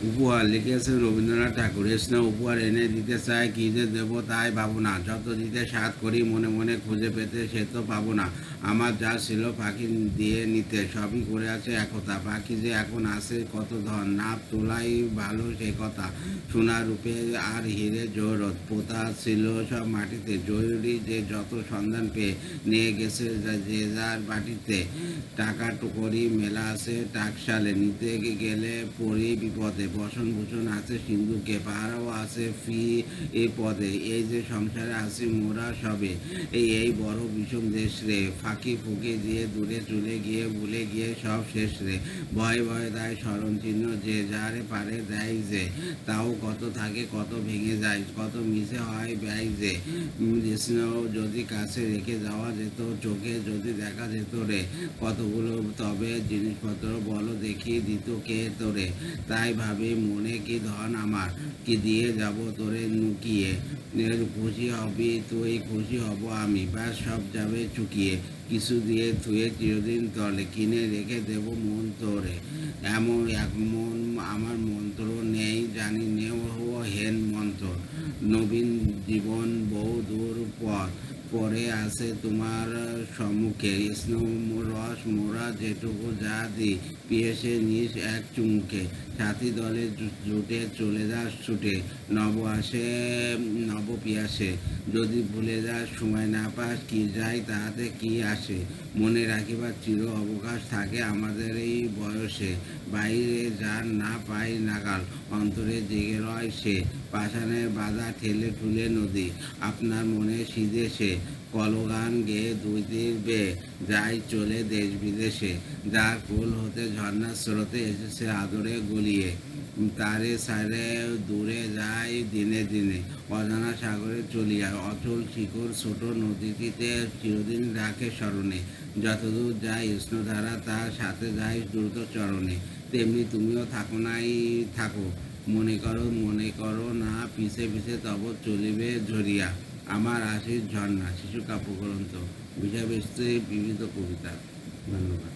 উপহার লিখেছেন রবীন্দ্রনাথ ঠাকুর। স্নেহ উপহার এনে দিতে চায়, কী যে দেব তাই ভাবো না। যত দিতে সাধ করি মনে মনে খুঁজে পেতে সে তো পাবো না। আমার যা ছিল ফাঁকি দিয়ে নিতে, সবই করে আছে একতা। পাখি যে এখন আছে কত ধন, না তোলাই ভালো সে কথা। সোনা রূপে আর হিরে জহরত পোতা ছিল সব মাটিতে। জরুরি যে যত সন্ধান পেয়ে নিয়ে গেছে যে যার বাটিতে। টাকা টুকরি মেলা আছে টাকশালে, নিতে গেলে পড়ি বিপদে। বসন ভূষণ আছে সিন্ধুকে, পাহারাও আছে ফি এই পদে। এই যে সংসারে আছি মোরা সবে, এই বড় বিষম দেশ রে। ফাঁকি ফুঁকি দিয়ে দূরে চলে গিয়ে ভুলে গিয়ে সব শেষ রে। ভয়ে ভয়ে দেয় স্মরণ চিহ্ন যে যারে পারে দেয় যে। তাও কত থাকে কত ভেঙে যায়, কত মিশে হয় ব্যয় যে। স্নেহ যদি কাছে রেখে যাওয়া যেত, চোখে যদি দেখা যেত রে। কতগুলো তবে জিনিসপত্র বলো দেখি দিত কে তোরে। তাই ভাবি মনে কি ধন আমার, কি দিয়ে যাব তোরে নুকিয়ে। খুশি হবি তুই খুশি হব আমি, ব্যাস সব যাবে চুকিয়ে। কিছু দিয়ে ধুয়ে চিরদিন তলে, কিনে রেখে দেব মন তোরে। এমন আমার মন্ত্র নেই জানি নেও হেন মন্ত্র। নবীন জীবন বহু দূর পথ পরে আছে তোমার সম্মুখে। স্নেহ রস মোরা যেটুকু যা দি, পিয়েছে নিস এক চুমুকে। সাথী দলে জুটে চলে যাস ছুটে, নব আসে নব পিয়াসে। যদি ভুলে যাস সময় না পাস, কি যায় তাহাতে কি আসে। মনে রাখিবার চির অবকাশ থাকে আমাদের এই বয়সে। বাইরে যার না পাই নাগাল, অন্তরে জেগে রয় সে। পাষাণের বাধা ঠেলে ঠুলে নদী, আপনার মনে সিধে সে। কলগান গেয়ে দুই তীর বেয়ে যায় চলে দেশ বিদেশে। যার কোল হতে ঝর্ণার স্রোতে এসেছে আদরে গলিয়ে। তারে সারে দূরে যায় দিনে দিনে, অজানা সাগরে চলিয়া। অচল শিকড় ছোট নদীটিতে চিরদিন রাখে স্মরণে। যতদূর যায় স্নোধারা তার সাথে যায় দ্রুত চরণে। তেমনি তুমিও থাকো নাই থাকো, মনে করো না পিছে পিছে তব চলিবে ঝরিয়া। আমার আশিস ঝর্ণা, শিশু কাব্যগ্রন্থ, বিষয়বস্তু বিবিধ কবিতা। ধন্যবাদ।